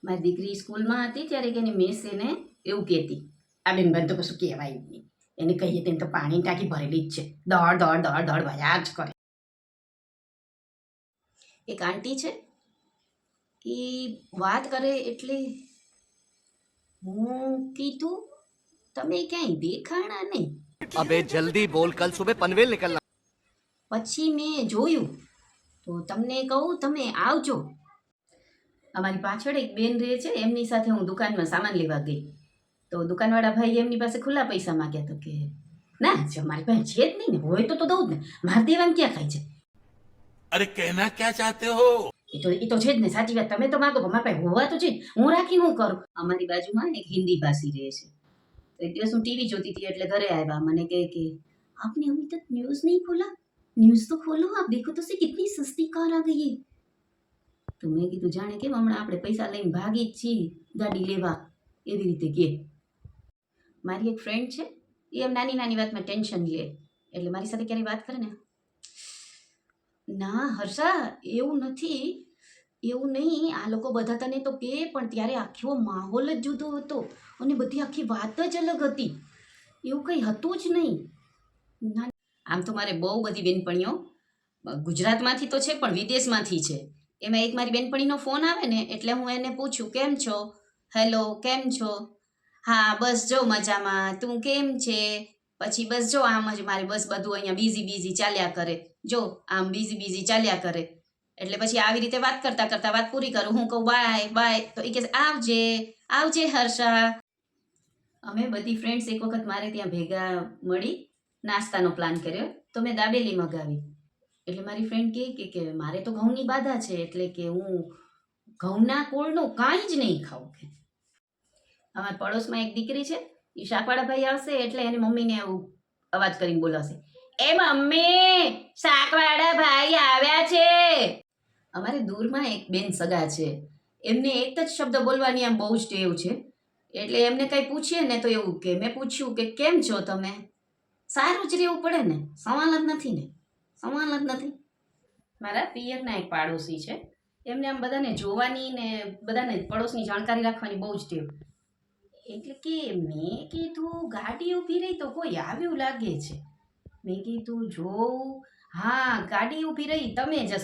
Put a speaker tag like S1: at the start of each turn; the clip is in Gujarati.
S1: મારી દીકરી સ્કૂલમાં હતી ત્યારે કે એની મિસ એને એવું કહેતી, આ બેન બન તો કશું કહેવાય જ નહીં, એને કહીએ તેને તો પાણીની ટાંકી ભરેલી જ છે, દોડ દોડ દોડ દોડ ભર્યા જ કરે. એક આંટી છે એ વાત કરે એટલે હું કીધું તમે ક્યાંય દેખાણા નહીં.
S2: अबे जल्दी बोल, कल सुबह पनवेल निकलना.
S1: પછી મેં જોયું તો તમને કહું તમે આવજો. અમારી પાછળ એક બેન રહે છે, એમની સાથે હું દુકાનમાં સામાન લેવા ગઈ તો દુકાનવાળા ભાઈ એમની પાસે ખુલ્લા પૈસા માગ્યા તો કે ના જો મારી પાસે છે જ નહીં ને, હોય તો દઉં જ ને, મારે દેવાનું ક્યાં ખાય છે.
S3: अरे कहना क्या चाहते हो?
S1: એ તો છે જ ને, સાચી વાત, તમે તો માગો પણ મારા પાસે હોવા તો છે, હું રાખીને હું કરું. અમારી બાજુમાં એક હિન્દી ભાષી રહે છે. તો એક દિવસ હું ટીવી જોતી હતી એટલે ઘરે આવ્યા, મને કહે કે આપને અભી તક ન્યૂઝ નહીં ખોલા, ન્યૂઝ તો ખોલો, આપ દેખો તો સે કિતની સસ્તી કાર આ ગઈ. તો મેં કીધું જાણે કેમ હમણાં આપણે પૈસા લઈને ભાગી જ છીએ ગાડી લેવા, એવી રીતે કે. મારી એક ફ્રેન્ડ છે, એ એમ નાની નાની વાતમાં ટેન્શન લે એટલે મારી સાથે ક્યારેય વાત કરે ને, ના હર્ષા એવું નથી, એવું નહીં, આ લોકો બધા તને તો કે પણ ત્યારે આખો માહોલ જ જુદો હતો અને બધી આખી વાત જ અલગ હતી, એવું કંઈ હતું જ નહીં. ના આમ તો મારે બહુ બધી બેનપણીઓ ગુજરાતમાંથી તો છે પણ વિદેશમાંથી છે. એમાં એક મારી બેનપણીનો ફોન આવે ને એટલે હું એને પૂછું કેમ છો, હેલો કેમ છો, હા બસ જો મજામાં, તું કેમ છે, પછી બસ જો આમ જ મારે બસ બધું અહીંયા બીઝી ચાલ્યા કરે, જો આમ બીઝી ચાલ્યા કરે. એટલે પછી આવી રીતે વાત કરતાં કરતાં વાત પૂરી કરું, હું કહું બાય બાય તો એ કહે આવજે આવજે હર્ષા. અમે બધી ફ્રેન્ડ્સ એક વખત મારે ત્યાં ભેગા મળી નાસ્તાનો પ્લાન કર્યો તો મેં દાબેલી મગાવી. એટલે મારી ફ્રેન્ડ કે મારે તો ઘઉંની બાધા છે એટલે કે હું ઘઉંના કોળનું કાંઈ જ નહીં ખાઉં. કે અમારા પડોશમાં એક દીકરી છે, એ શાકવાળા ભાઈ આવશે એટલે એની મમ્મીને એવું અવાજ કરીને બોલાવશે, એ મમ્મી શાકવાળા ભાઈ આવ્યા છે. અમારે દૂરમાં એક બેન સગા છે, એમને એક જ શબ્દ બોલવાની આમ બહુ જ ટેવ છે. એટલે એમને કંઈ પૂછીએ ને તો એવું કે મેં પૂછ્યું કે કેમ છો તમે, સારું જ રહેવું પડે ને, સવાલ જ નથી ને, સવાલ જ નથી. મારા પિયરના એક પાડોશી છે, એમને આમ બધાને જોવાની ને બધાને પડોશની જાણકારી રાખવાની બહુ જ ટેવ. એટલે કે મેં કીધું ગાડી ઊભી રહી તો કોઈ આવ્યું લાગે છે, મેં કીધું જોઉં, હા ગાડી ઊભી રહી તમે જશો.